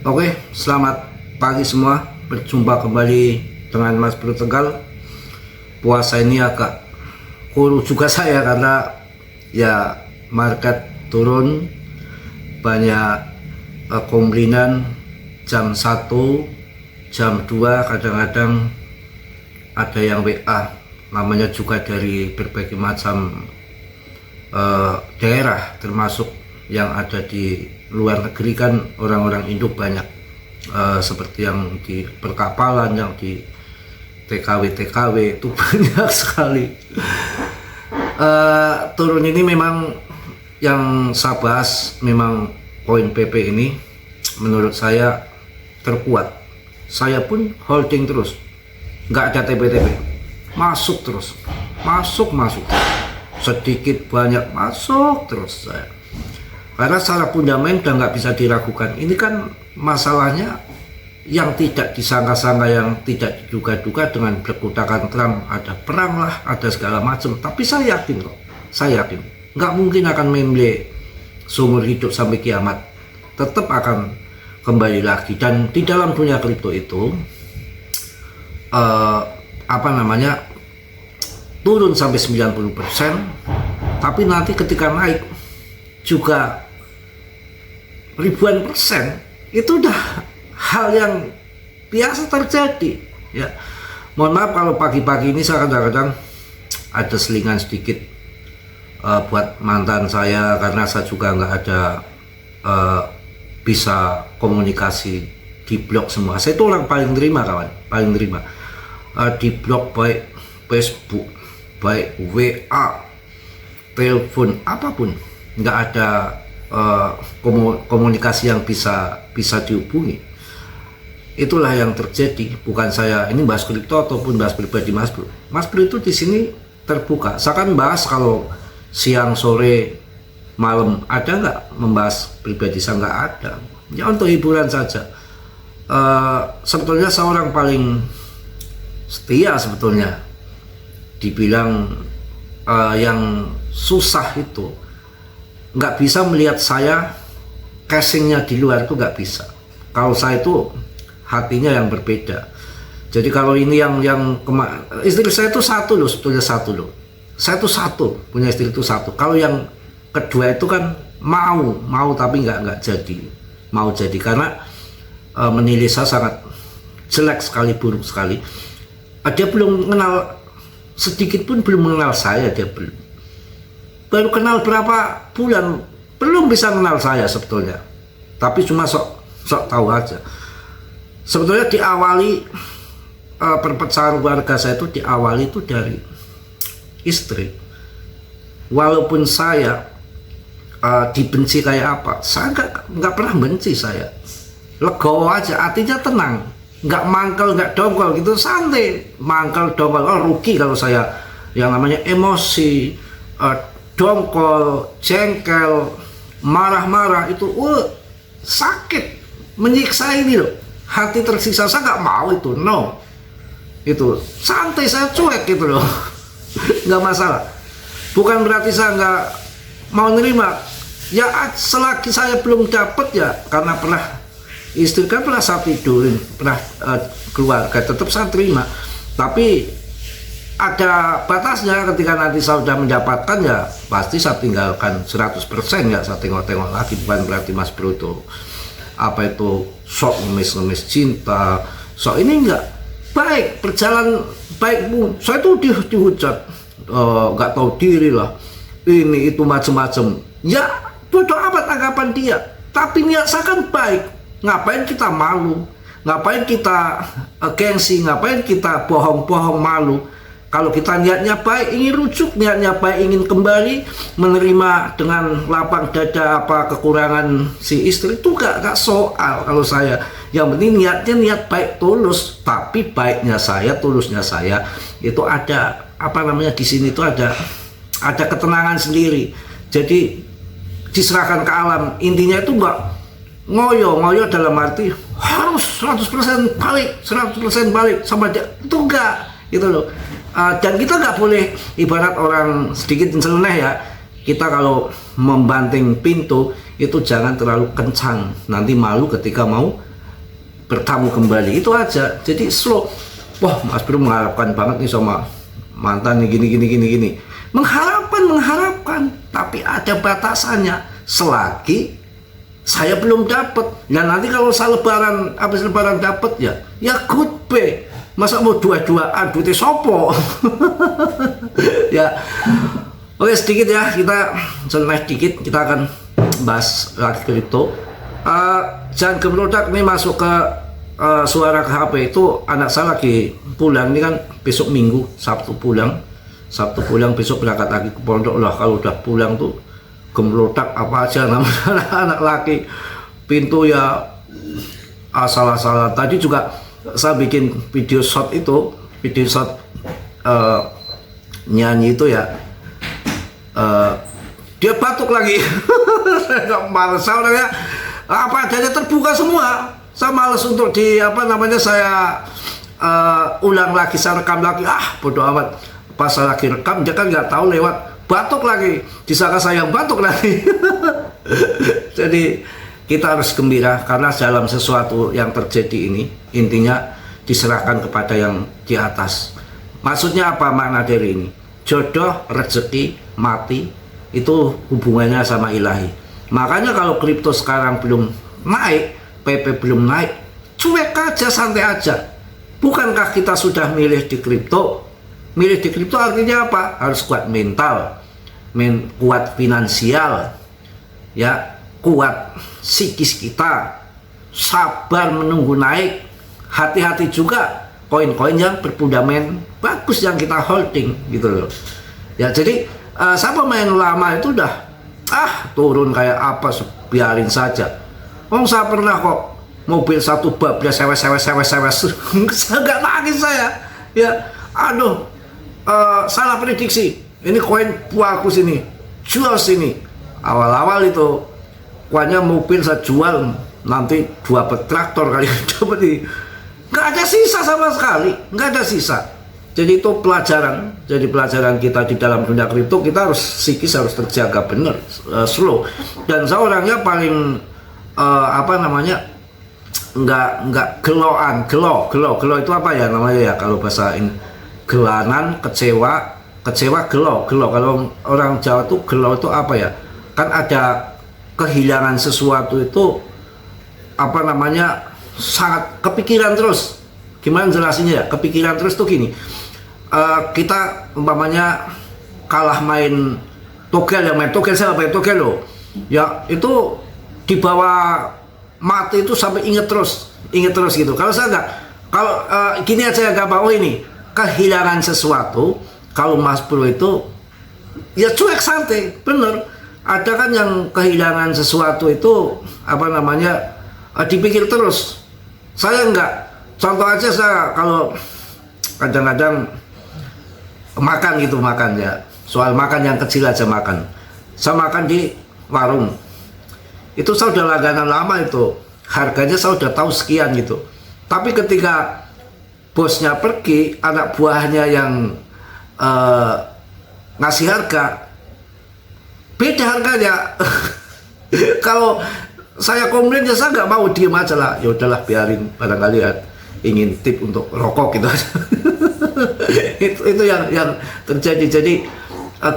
Oke, selamat pagi semua. Berjumpa kembali dengan Mas Bro Tegal. Puasa ini agak kurus juga saya karena ya market turun, banyak komplainan jam 1, jam 2 kadang-kadang ada yang WA, namanya juga dari berbagai macam daerah, termasuk yang ada di luar negeri. Kan orang-orang Indo banyak, seperti yang di perkapalan, yang di TKW itu banyak sekali. Turun ini memang yang saya bahas, memang poin PP ini menurut saya terkuat. Saya pun holding terus, nggak ada TP-TP, masuk terus, masuk sedikit banyak masuk terus saya. Karena secara fundamental udah nggak bisa diragukan. Ini kan masalahnya yang tidak disangka-sangka, yang tidak diduga-duga dengan berkutakan Trump. Ada perang lah, ada segala macam. Tapi saya yakin kok, saya yakin nggak mungkin akan memble seumur hidup sampai kiamat. Tetap akan kembali lagi. Dan di dalam dunia kripto itu turun sampai 90%, tapi nanti ketika naik juga ribuan persen, itu udah hal yang biasa terjadi ya. Mohon maaf kalau pagi-pagi ini saya kadang-kadang ada selingan sedikit buat mantan saya, karena saya juga nggak ada bisa komunikasi, di blok semua. Saya itu orang paling terima, kawan, paling terima, di blok, baik Facebook, baik WA, telepon, apapun, nggak ada komunikasi yang bisa dihubungi. Itulah yang terjadi. Bukan saya ini bahas kripto ataupun bahas pribadi Mas Bro. Mas Bro itu di sini terbuka. Saya kan bahas kalau siang, sore, malam, ada nggak membahas pribadi saya? Nggak ada. Ya untuk hiburan saja. Sebetulnya saya orang paling setia sebetulnya. Dibilang yang susah itu nggak bisa melihat saya casingnya di luar, itu nggak bisa. Kalau saya itu hatinya yang berbeda. Jadi kalau ini yang istri saya itu satu loh, sebetulnya satu loh. Saya itu satu, punya istri itu satu. Kalau yang kedua itu kan mau tapi nggak jadi. Mau jadi karena menilai saya sangat jelek sekali, buruk sekali. Dia belum kenal, sedikit pun belum mengenal saya. Dia belum, baru kenal berapa bulan, belum bisa kenal saya sebetulnya, tapi cuma sok tahu aja. Sebetulnya diawali perpecahan keluarga saya itu diawali itu dari istri. Walaupun saya dibenci kayak apa, saya nggak pernah benci. Saya legowo aja, artinya tenang, nggak mangkel, nggak dongkol gitu, santai. Mangkel, dongkol, rugi kalau saya yang namanya emosi, dongkol, jengkel, marah-marah itu sakit, menyiksa ini loh, hati tersiksa. Saya nggak mau itu, no. Itu santai, saya cuek gitu loh. Nggak masalah. Bukan berarti saya nggak mau nerima ya, selagi saya belum dapat ya, karena pernah istri kan pernah saya tidurin, pernah keluarga, tetap saya terima. Tapi ada batasnya. Ketika nanti saya sudah mendapatkan ya pasti saya tinggalkan 100%, ya saya tengok-tengok lagi. Bukan berarti Mas Bro itu sok ngemis cinta, sok ini enggak baik, berjalan baik pun saya itu dihujat, nggak tahu diri lah, ini itu macam-macam. Ya bodoh amat anggapan dia, tapi niat saya kan baik. Ngapain kita malu, ngapain kita gengsi, ngapain kita bohong-bohong malu? Kalau kita niatnya baik, ingin rujuk, niatnya baik, ingin kembali menerima dengan lapang dada apa kekurangan si istri, itu gak soal. Kalau saya, yang penting niatnya niat baik, tulus. Tapi baiknya saya, tulusnya saya itu ada di sini itu ada ketenangan sendiri. Jadi diserahkan ke alam. Intinya itu nggak ngoyo dalam arti harus 100% balik, 100% balik sama dia, itu enggak gitu loh. Dan kita nggak boleh ibarat orang sedikit nyeleneh ya, kita kalau membanting pintu itu jangan terlalu kencang, nanti malu ketika mau bertamu kembali, itu aja. Jadi slow. Wah, Mas Bro mengharapkan banget nih sama mantan nih gini. Mengharapkan, tapi ada batasannya. Selagi saya belum dapat. Nah nanti kalau saya habis lebaran dapat ya goodbye. Masa mau dua-duaan duitnya sopo? Ya. Oke, sedikit ya, kita sedikit kita akan bahas lagi kripto. Jangan kemerodak nih masuk ke suara ke HP itu. Anak saya lagi pulang, ini kan besok Minggu, Sabtu pulang, besok berangkat lagi ke pondok lah. Kalau udah pulang tuh gemerodak apa aja namanya anak laki, pintu ya salah. Tadi juga saya bikin video short nyanyi itu ya, dia batuk lagi. Saya nggak males, soalnya apa adanya terbuka semua. Saya males untuk saya ulang lagi, saya rekam lagi. Bodoh amat. Pas saya lagi rekam dia kan nggak tahu, lewat batuk lagi, disangka saya yang batuk lagi. Jadi kita harus gembira karena dalam sesuatu yang terjadi ini intinya diserahkan kepada yang di atas. Maksudnya apa makna dari ini? Jodoh, rezeki, mati itu hubungannya sama ilahi. Makanya kalau kripto sekarang belum naik, PP belum naik, cuek aja, santai aja. Bukankah kita sudah milih di kripto? Milih di kripto artinya apa? Harus kuat mental, kuat finansial, ya, kuat psikis kita, sabar menunggu naik, hati-hati juga koin-koin yang berfundament bagus yang kita holding gitu loh. Ya jadi saya pemain lama itu udah turun kayak apa, biarin saja. Saya pernah kok mobil satu bab dia sewes saya nggak nangis saya. Ya aduh, salah prediksi. Ini koin bagus ini, jual sini. Awal-awal itu koinnya mobil saya jual, nanti 2 traktor kali dapat ini. Nggak ada sisa sama sekali, nggak ada sisa. Jadi itu pelajaran. Jadi pelajaran kita di dalam dunia kripto, kita harus psikis harus terjaga bener, slow. Dan saya orangnya paling nggak geloan, gelo itu apa ya namanya ya kalau bahasa ini, gelanan, kecewa, gelo. Kalau orang Jawa tuh gelo itu apa ya? Kan ada kehilangan sesuatu itu sangat kepikiran terus. Gimana jelasinnya ya? Kepikiran terus tuh gini. Kita umpamanya kalah main togel saya main togel loh. Ya itu di bawah mati itu sampai inget terus gitu. Kalau saya enggak, kalau gini aja nggak mau ini kehilangan sesuatu. Kalau Mas Bro itu ya cuek santai, bener. Ada kan yang kehilangan sesuatu itu dipikir terus. Saya enggak. Contoh aja saya kalau kadang-kadang makan ya. Soal makan yang kecil aja makan. Saya makan di warung. Itu saya udah langganan lama itu. Harganya saya udah tahu sekian gitu. Tapi ketika bosnya pergi, anak buahnya yang ngasih harga beda harganya. Kalau saya komplain ya saya nggak mau, diem aja lah. Ya udahlah biarin, barangkali ingin tip untuk rokok gitu aja. itu yang terjadi. Jadi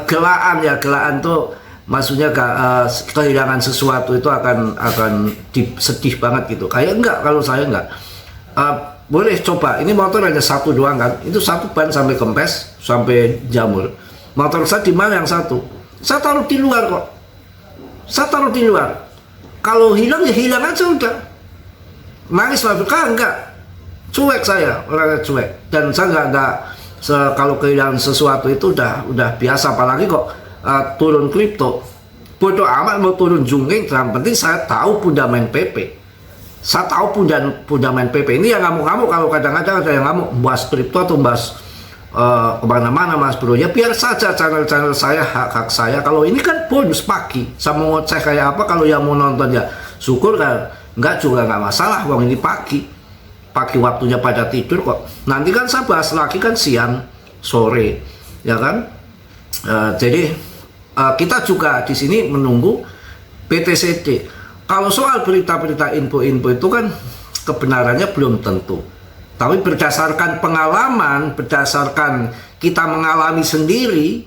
gelaan tuh maksudnya kehilangan sesuatu itu akan sedih banget gitu. Kayak enggak, kalau saya enggak. Boleh coba, ini motor hanya satu doang kan, itu satu ban sampai kempes sampai jamur. Motor saya di mana yang satu? Saya taruh di luar kok. Kalau hilang ya hilang aja udah. Nangis lah, enggak. Cuek saya, orangnya cuek. Dan saya enggak kalau kehilangan sesuatu itu udah biasa, apalagi kok turun kripto. Bodoh amat mau turun jungking, yang penting saya tahu fundament PP. Saya tahu fundament PP. Ini yang ngamuk-ngamuk, kalau kadang-kadang ada yang ngamuk bahas kripto atau bahas kemana-mana Mas Bro. Ya biar saja channel saya, hak saya. Kalau ini kan bonus pagi, saya mau ngecek kayak apa. Kalau yang mau nonton ya syukur kan, enggak juga nggak masalah. Wong ini pagi waktunya pada tidur kok. Nanti kan saya bahas lagi kan siang, sore, ya kan. Jadi kita juga di sini menunggu BTCD. Kalau soal berita-berita info itu kan kebenarannya belum tentu. Tapi berdasarkan pengalaman, berdasarkan kita mengalami sendiri,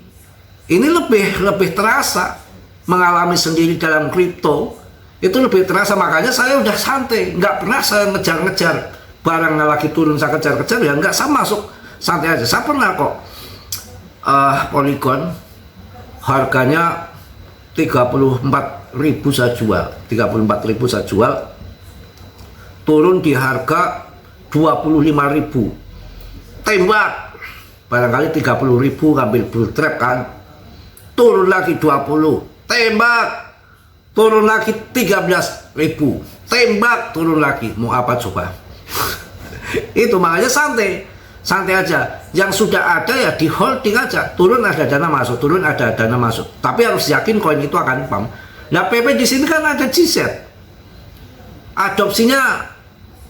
ini lebih terasa. Mengalami sendiri dalam kripto itu lebih terasa, makanya saya udah santai, nggak pernah saya ngejar-ngejar barang lagi turun saya kejar-kejar, ya nggak, saya masuk santai aja. Saya pernah kok Polygon harganya 34.000 saya jual, 34.000 saya jual, turun di harga 25.000, tembak barangkali 30.000, ngambil bull trap kan, turun lagi 20, tembak, turun lagi 13.000, tembak, turun lagi, mau apa coba? Itu makanya santai aja. Yang sudah ada ya di holding aja, turun ada dana masuk, turun ada dana masuk. Tapi harus yakin koin itu akan pump. Nah PP di sini kan ada GZ, adopsinya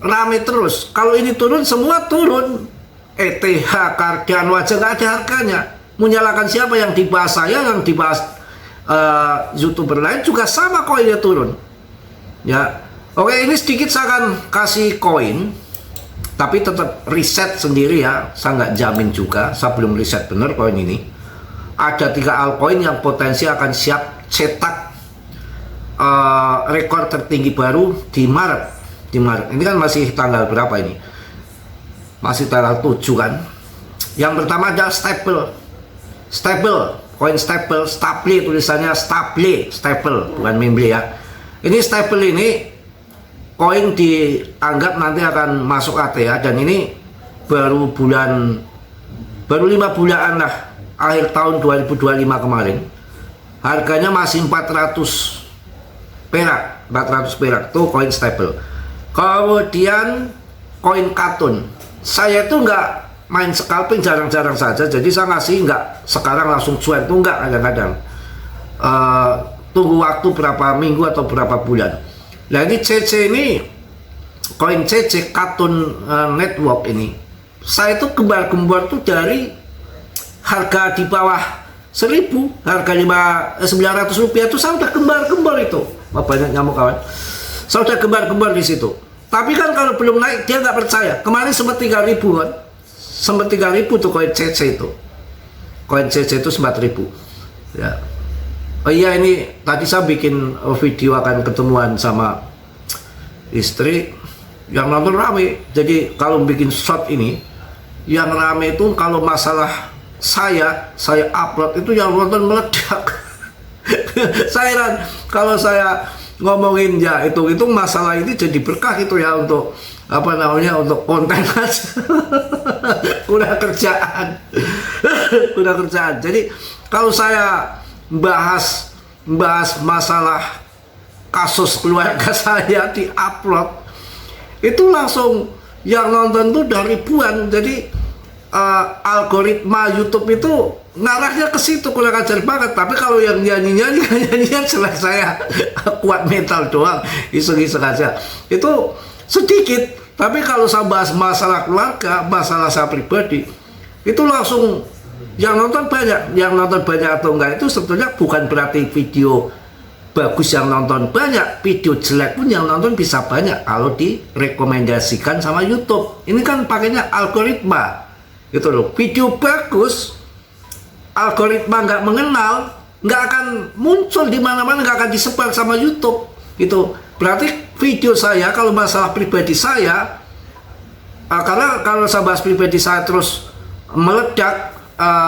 rame terus. Kalau ini turun semua turun, ETH, Cardano aja nggak ada harganya. Menyalahkan siapa? Yang dibahas saya, yang dibahas YouTuber lain juga sama, koinnya turun. Ya, oke, ini sedikit saya akan kasih koin, tapi tetap riset sendiri ya. Saya nggak jamin juga, saya belum riset bener koin ini. Ada 3 altcoin yang potensi akan siap cetak rekor tertinggi baru di Maret. Ini kan masih tanggal berapa ini? Masih tanggal 7 kan. Yang pertama ada stable, koin stable, tulisannya stable, bukan memble ya. Ini stable ini koin dianggap nanti akan masuk ATH, dan ini baru 5 bulan lah, akhir tahun 2025 kemarin. Harganya masih 400 perak tuh koin stable. Kemudian koin Katun, saya itu nggak main scalping, jarang-jarang saja, jadi saya ngasih nggak sekarang langsung cuan tuh, nggak, kadang-kadang tunggu waktu berapa minggu atau berapa bulan. Nah ini CC ini, koin CC Katun Network ini, saya itu gembar-gembar tuh dari harga di bawah 1.000, harga 900 rupiah tuh saya udah gembar-gembar itu. Banyak nyamuk kawan, saya udah gembar-gembar di situ. Tapi kan kalau belum naik dia nggak percaya. Kemarin sempat 3.000 kan, sempat 3.000 tuh koin CC itu. Koin CC itu 4.000 ya. Oh iya, ini tadi saya bikin video akan ketemuan sama istri, yang nonton rame. Jadi kalau bikin shot ini yang rame itu kalau masalah saya upload itu yang nonton meledak. Saya heran kalau saya ngomongin ya itu masalah ini jadi berkah itu ya, untuk apa namanya, untuk konten aja. udah kerjaan. Jadi kalau saya bahas masalah kasus keluarga saya di upload itu langsung yang nonton tuh udah ribuan. Jadi algoritma YouTube itu ngarahnya ke situ, kurang ajar banget. Tapi kalau yang nyanyian jelas saya kuat mental doang, iseng-iseng aja, itu sedikit. Tapi kalau saya bahas masalah keluarga, masalah saya pribadi, itu langsung yang nonton banyak. Yang nonton banyak atau enggak itu sebetulnya bukan berarti video bagus yang nonton banyak, video jelek pun yang nonton bisa banyak kalau direkomendasikan sama YouTube. Ini kan pakainya algoritma gitu loh. Video bagus, algoritma nggak mengenal, nggak akan muncul di mana-mana, nggak akan disebar sama YouTube gitu. Berarti video saya kalau masalah pribadi saya, karena kalau saya bahas pribadi saya terus meledak,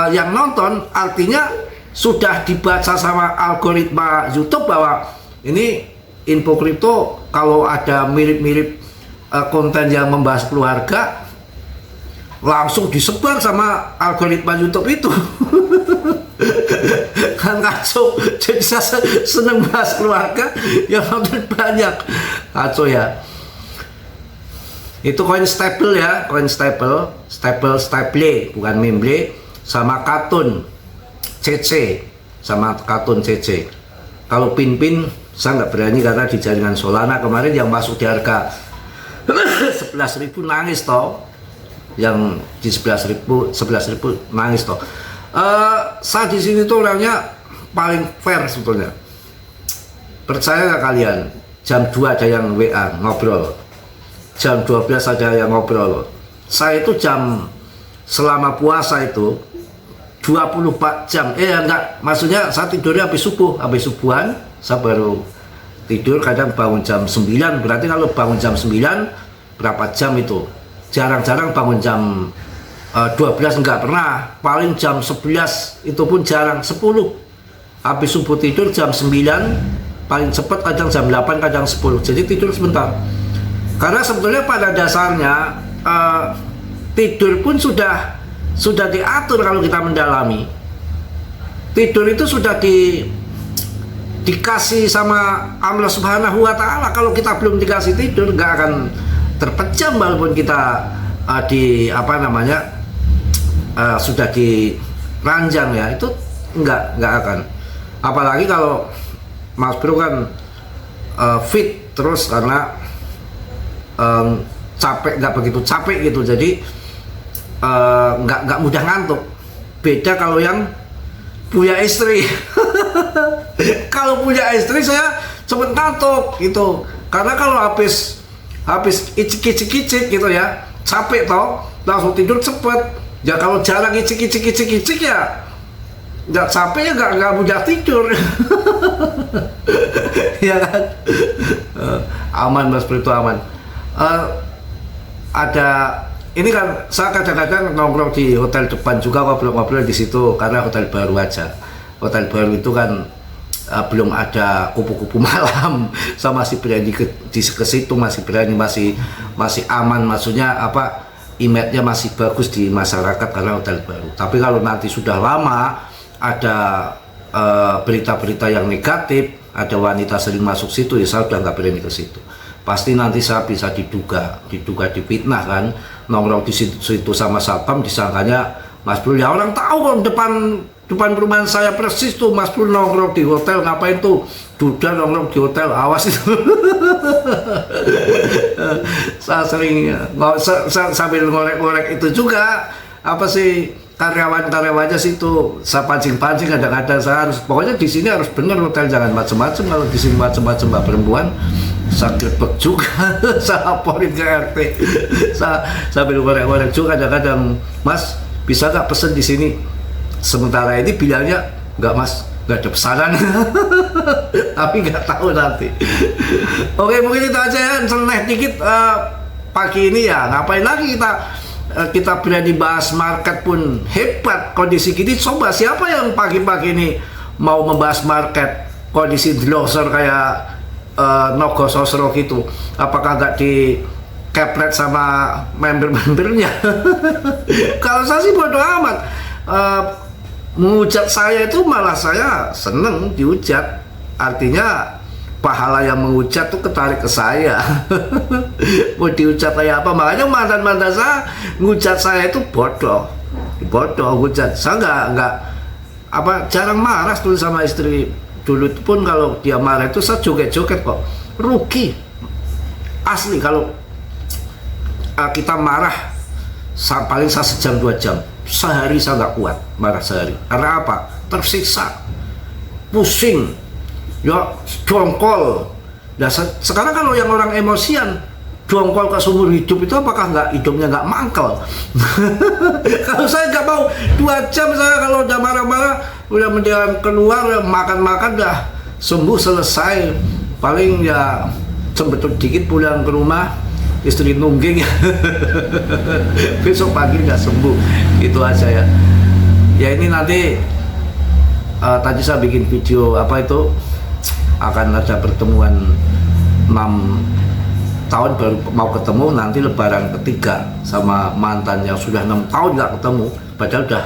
yang nonton artinya sudah dibaca sama algoritma YouTube bahwa ini info kripto kalau ada mirip-mirip konten yang membahas keluarga, langsung disebar sama algoritma YouTube itu. Kan kacau. Jadi saya seneng bahas keluarga, yang nonton banyak, kacau ya. Itu koin stable ya, koin stable, bukan memble, sama Katun CC, Kalau pin saya nggak berani karena di jaringan Solana kemarin yang masuk di harga 11.000 nangis toh. Yang di 11.000 nangis toh. Saya di sini tuh orangnya paling fair sebetulnya. Percaya nggak kalian? Jam 2 ada yang WA ngobrol. jam 12 ada yang ngobrol. Saya itu selama puasa itu 24 jam, enggak, maksudnya saya tidurnya habis subuhan, saya baru tidur, kadang bangun jam 9, berarti kalau bangun jam 9, berapa jam itu? Jarang-jarang bangun jam 12, enggak pernah, paling jam 11, itu pun jarang, 10. Habis subuh tidur jam 9, paling cepat kadang jam 8, kadang 10, jadi tidur sebentar. Karena sebetulnya pada dasarnya, tidur pun sudah diatur kalau kita mendalami. Tidur itu sudah dikasih sama Allah Subhanahu wa Ta'ala. Kalau kita belum dikasih tidur, nggak akan terpejam walaupun kita sudah diranjang ya, itu nggak akan. Apalagi kalau Mas Bro kan fit terus karena capek, nggak begitu capek gitu, jadi nggak mudah ngantuk. Beda kalau yang punya istri. Kalau punya istri saya cepet ngantuk gitu, karena kalau habis icik gitu ya, capek toh, langsung tidur cepet. Ya kalau jarang icik ya nggak capek ya nggak mudah tidur. Ya kan. Aman Mas Bro, itu aman. Ada ini kan, saya kadang-kadang nongkrong di hotel depan juga, ngobrol-ngobrol di situ, karena hotel baru aja. Hotel baru itu kan belum ada kupu-kupu malam. Saya masih berani di situ, masih berani, masih aman, maksudnya image-nya masih bagus di masyarakat karena hotel baru. Tapi kalau nanti sudah lama ada berita-berita yang negatif, ada wanita sering masuk situ, ya saya udah nggak berani ke situ. Pasti nanti saya bisa diduga difitnah kan, nongkrong di situ sama satpam, disangkanya Mas Bro, ya orang tahu kok depan perumahan saya persis tuh Mas Bro nongkrong di hotel, ngapain tuh duda nongkrong di hotel, awas itu. Saya sering sambil ngorek-ngorek itu juga, apa sih karyawan-karyawannya situ, saya pancing-pancing, kadang-kadang saya harus, pokoknya di sini harus bener hotel, jangan macem-macem. Kalau di sini macem-macem mbak perempuan, saya gerbek juga. Saya laporin ke RT. Saya sambil ngorek-ngorek juga kadang-kadang, Mas bisa nggak pesen di sini? Sementara ini bilangnya nggak Mas, nggak ada pesanan. Tapi nggak tahu nanti. Oke, mungkin itu aja ya, seneh dikit pagi ini ya. Ngapain lagi kita berani bahas market pun hebat kondisi gini. Coba siapa yang pagi-pagi ini mau membahas market kondisi loser kayak Nogo Sosro gitu? Apakah nggak di kepret sama member-membernya? Kalau saya sih bodo amat. Menghujat saya itu malah saya seneng dihujat, artinya pahala yang menghujat tuh ketarik ke saya. Mau dihujat kayak apa? Makanya mantan-mantan saya ngujat saya itu bodoh hujat. Saya nggak jarang marah tuh sama istri. Dulu pun kalau dia marah itu saya joget-joget kok. Rugi asli kalau kita marah, paling saya sejam 2 jam. Sehari saya nggak kuat marah sehari. Karena apa? Tersiksa, pusing, ya dongkol. Nah, sekarang kalau yang orang emosian dongkol ke seumur hidup itu, apakah hidupnya nggak mangkel? Kalau saya nggak mau 2 jam, saya kalau udah marah-marah udah menjalan keluar, makan-makan udah sembuh selesai. Paling ya sembetut dikit pulang ke rumah, istri nungging. Besok pagi nggak sembuh, gitu aja ya. Ya ini nanti tadi saya bikin video akan ada pertemuan 6 tahun baru mau ketemu, nanti lebaran ketiga sama mantan yang sudah 6 tahun nggak ketemu, padahal udah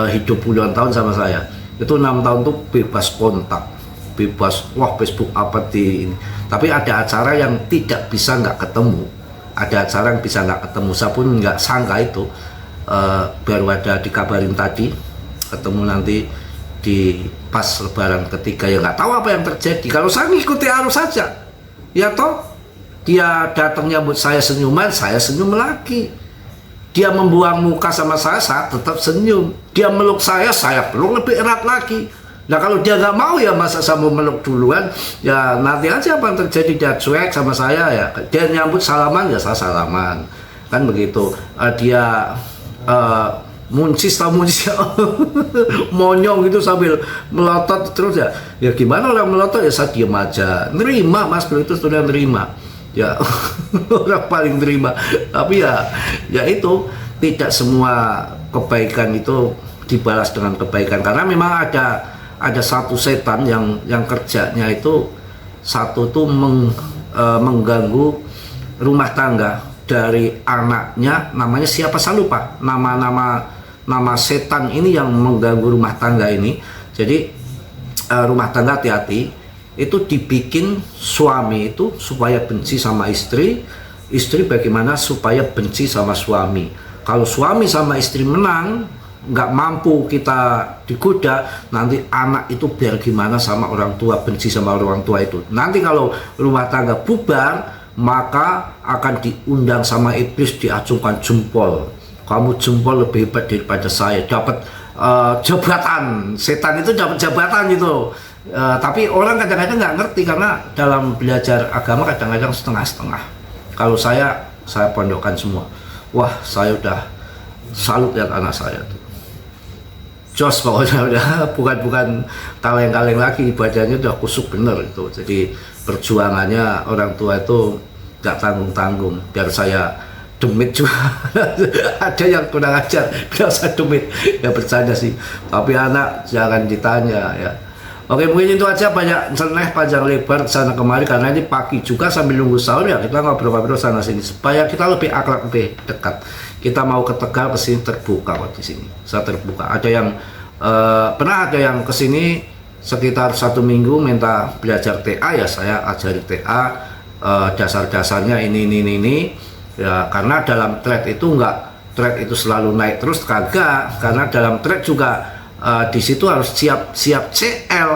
hidup puluhan tahun sama saya. Itu 6 tahun tuh bebas kontak, bebas Facebook apa di ini. Tapi ada acara yang tidak bisa nggak ketemu, ada acara yang bisa nggak ketemu. Saya pun nggak sangka itu, baru ada dikabarin tadi ketemu nanti di pas lebaran ketiga. Ya nggak tahu apa yang terjadi. Kalau saya ngikuti arus saja, ya toh dia datang nyambut saya senyuman, saya senyum lagi. Dia membuang muka sama saya tetap senyum. Dia meluk saya peluk lebih erat lagi. Nah kalau dia nggak mau ya masa saya mau meluk duluan, ya nanti aja apa yang terjadi, dia cuek sama saya ya, dia nyambut salaman ya saya salaman, kan begitu. Dia muncis monyong gitu sambil melotot terus ya gimana orang melotot ya saya diem aja, nerima Mas Bro itu sudah nerima ya. Orang paling nerima, tapi ya itu tidak semua kebaikan itu dibalas dengan kebaikan, karena memang ada satu setan yang kerjanya itu satu tuh mengganggu rumah tangga dari anaknya, namanya siapa saya lupa nama setan ini yang mengganggu rumah tangga ini. Jadi rumah tangga hati-hati, itu dibikin suami itu supaya benci sama istri, istri bagaimana supaya benci sama suami. Kalau suami sama istri menang, nggak mampu kita digoda, nanti anak itu biar gimana sama orang tua, benci sama orang tua itu. Nanti kalau rumah tangga bubar, maka akan diundang sama iblis, diacungkan jempol. Kamu jempol lebih hebat daripada saya, dapat jabatan. Setan itu dapat jabatan gitu. Tapi orang kadang-kadang nggak ngerti, karena dalam belajar agama kadang-kadang setengah-setengah. Kalau saya pondokkan semua. Wah, saya udah salut lihat anak saya tuh. Jos pokoknya udah bukan kaleng-kaleng lagi, ibadahnya udah kusuk bener itu. Jadi perjuangannya orang tua itu nggak tanggung-tanggung. Biar saya demit juga. Ada yang kurang ajar biar saya demit, ya bercanda sih, tapi anak jangan ditanya ya. Oke, mungkin itu aja, banyak seneh panjang lebar sana kemari karena ini pagi juga sambil nunggu sahur ya, kita ngobrol-ngobrol sana sini supaya kita lebih akrab, lebih dekat. Kita mau ke Tegal, kesini terbuka kok, di sini saya terbuka. Ada yang pernah ada yang kesini sekitar 1 minggu minta belajar TA, ya saya ajari TA, dasar-dasarnya ini ya, karena dalam thread itu thread itu selalu naik terus, kagak, karena dalam thread juga di situ harus siap CL.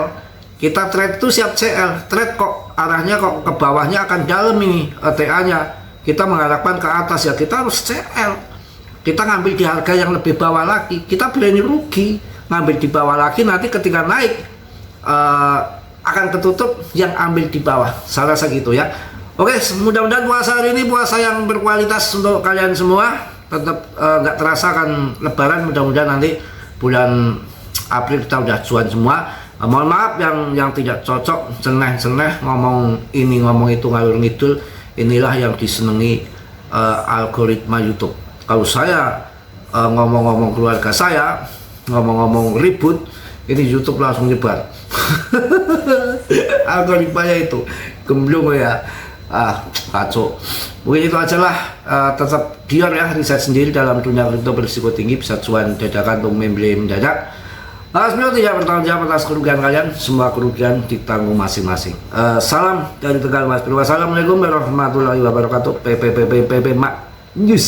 Kita thread itu siap CL, thread kok arahnya kok ke bawahnya akan dalam ini TA-nya, kita mengharapkan ke atas ya kita harus CL. Kita ngambil di harga yang lebih bawah lagi, kita berani rugi ngambil di bawah lagi, nanti ketika naik akan ketutup yang ambil di bawah, saya rasa gitu ya. Oke, mudah-mudahan puasa hari ini puasa yang berkualitas untuk kalian semua, tetap nggak terasa akan lebaran. Mudah-mudahan nanti bulan April kita udah cuan semua. Mohon maaf yang tidak cocok, ceneh ngomong ini ngomong itu ngalur ngidul, inilah yang disenangi algoritma YouTube. Kalau saya ngomong-ngomong keluarga saya, ngomong-ngomong ribut, ini YouTube langsung nyebar. Algoritmanya itu gemblung ya. Kacau. Mungkin itu aja lah. Tetap diam ya, riset sendiri dalam dunia kripto berisiko tinggi, bisa cuan dadakan untuk membeli mendadak. Sebenarnya tidak bertanggung jawab atas kerugian kalian, semua kerugian ditanggung masing-masing. Salam dari Tegal Mas Bro. Wassalamualaikum warahmatullahi wabarakatuh. PPPPP Mak News.